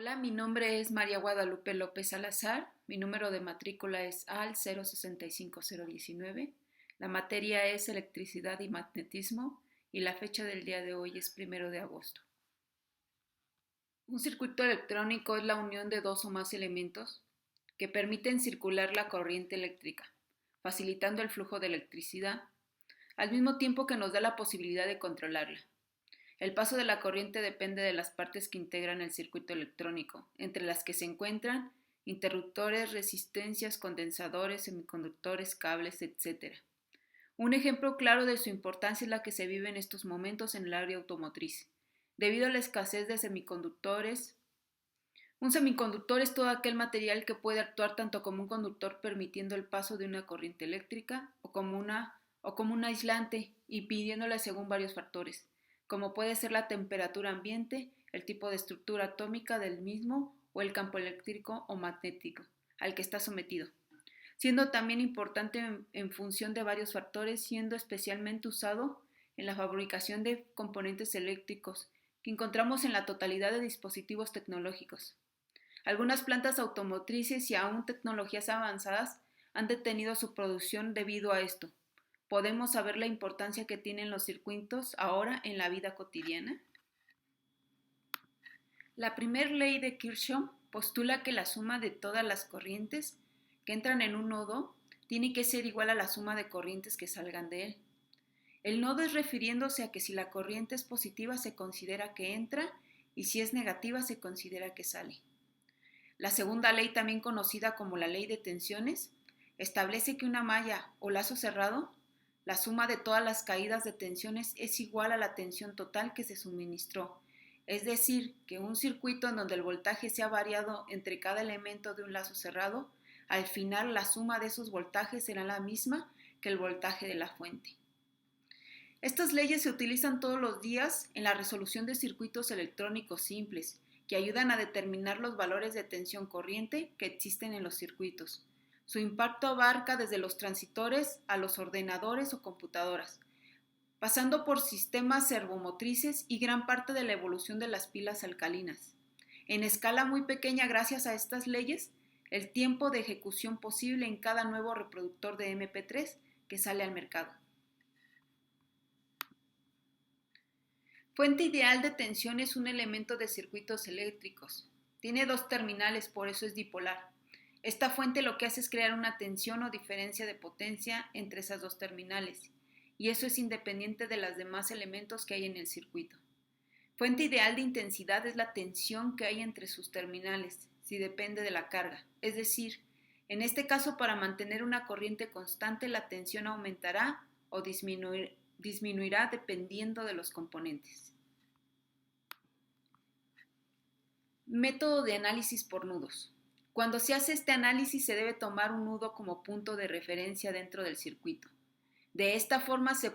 Hola, mi nombre es María Guadalupe López Salazar, mi número de matrícula es AL 065019, la materia es electricidad y magnetismo y la fecha del día de hoy es 1 de agosto. Un circuito electrónico es la unión de dos o más elementos que permiten circular la corriente eléctrica, facilitando el flujo de electricidad, al mismo tiempo que nos da la posibilidad de controlarla. El paso de la corriente depende de las partes que integran el circuito electrónico, entre las que se encuentran interruptores, resistencias, condensadores, semiconductores, cables, etc. Un ejemplo claro de su importancia es la que se vive en estos momentos en el área automotriz. Debido a la escasez de semiconductores, un semiconductor es todo aquel material que puede actuar tanto como un conductor permitiendo el paso de una corriente eléctrica o como un aislante, impidiéndola según varios factores, como puede ser la temperatura ambiente, el tipo de estructura atómica del mismo o el campo eléctrico o magnético al que está sometido, siendo también importante en función de varios factores, siendo especialmente usado en la fabricación de componentes eléctricos que encontramos en la totalidad de dispositivos tecnológicos. Algunas plantas automotrices y aún tecnologías avanzadas han detenido su producción debido a esto. ¿Podemos saber la importancia que tienen los circuitos ahora en la vida cotidiana? La primera ley de Kirchhoff postula que la suma de todas las corrientes que entran en un nodo tiene que ser igual a la suma de corrientes que salgan de él. El nodo es refiriéndose a que si la corriente es positiva se considera que entra y si es negativa se considera que sale. La segunda ley, también conocida como la ley de tensiones, establece que una malla o lazo cerrado, la suma de todas las caídas de tensiones es igual a la tensión total que se suministró. Es decir, que un circuito en donde el voltaje sea variado entre cada elemento de un lazo cerrado, al final la suma de esos voltajes será la misma que el voltaje de la fuente. Estas leyes se utilizan todos los días en la resolución de circuitos electrónicos simples, que ayudan a determinar los valores de tensión corriente que existen en los circuitos. Su impacto abarca desde los transistores a los ordenadores o computadoras, pasando por sistemas servomotrices y gran parte de la evolución de las pilas alcalinas. En escala muy pequeña, gracias a estas leyes, el tiempo de ejecución posible en cada nuevo reproductor de MP3 que sale al mercado. Fuente ideal de tensión es un elemento de circuitos eléctricos. Tiene dos terminales, por eso es dipolar. Esta fuente lo que hace es crear una tensión o diferencia de potencia entre esas dos terminales, y eso es independiente de los demás elementos que hay en el circuito. Fuente ideal de intensidad es la tensión que hay entre sus terminales, si depende de la carga. Es decir, en este caso, para mantener una corriente constante, la tensión aumentará o disminuirá dependiendo de los componentes. Método de análisis por nudos. Cuando se hace este análisis se debe tomar un nudo como punto de referencia dentro del circuito. De esta forma se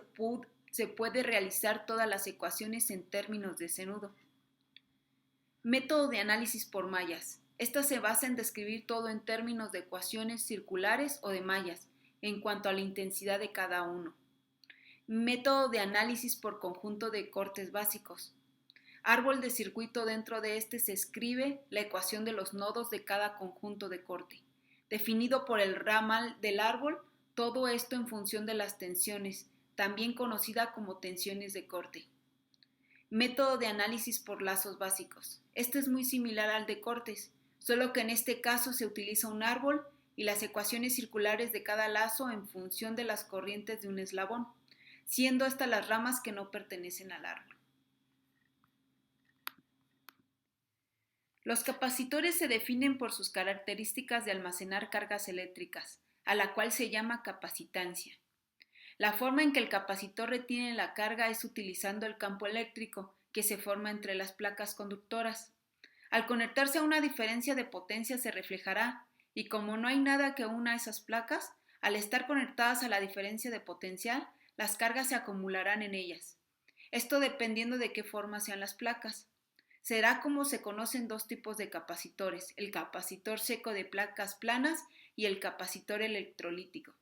puede realizar todas las ecuaciones en términos de ese nudo. Método de análisis por mallas. Esta se basa en describir todo en términos de ecuaciones circulares o de mallas, en cuanto a la intensidad de cada uno. Método de análisis por conjunto de cortes básicos. Árbol de circuito, dentro de este se escribe la ecuación de los nodos de cada conjunto de corte, definido por el ramal del árbol, todo esto en función de las tensiones, también conocida como tensiones de corte. Método de análisis por lazos básicos. Este es muy similar al de cortes, solo que en este caso se utiliza un árbol y las ecuaciones circulares de cada lazo en función de las corrientes de un eslabón, siendo estas las ramas que no pertenecen al árbol. Los capacitores se definen por sus características de almacenar cargas eléctricas, a la cual se llama capacitancia. La forma en que el capacitor retiene la carga es utilizando el campo eléctrico que se forma entre las placas conductoras. Al conectarse a una diferencia de potencia se reflejará, y como no hay nada que una esas placas, al estar conectadas a la diferencia de potencial, las cargas se acumularán en ellas. Esto dependiendo de qué forma sean las placas. Será como se conocen dos tipos de capacitores, el capacitor seco de placas planas y el capacitor electrolítico.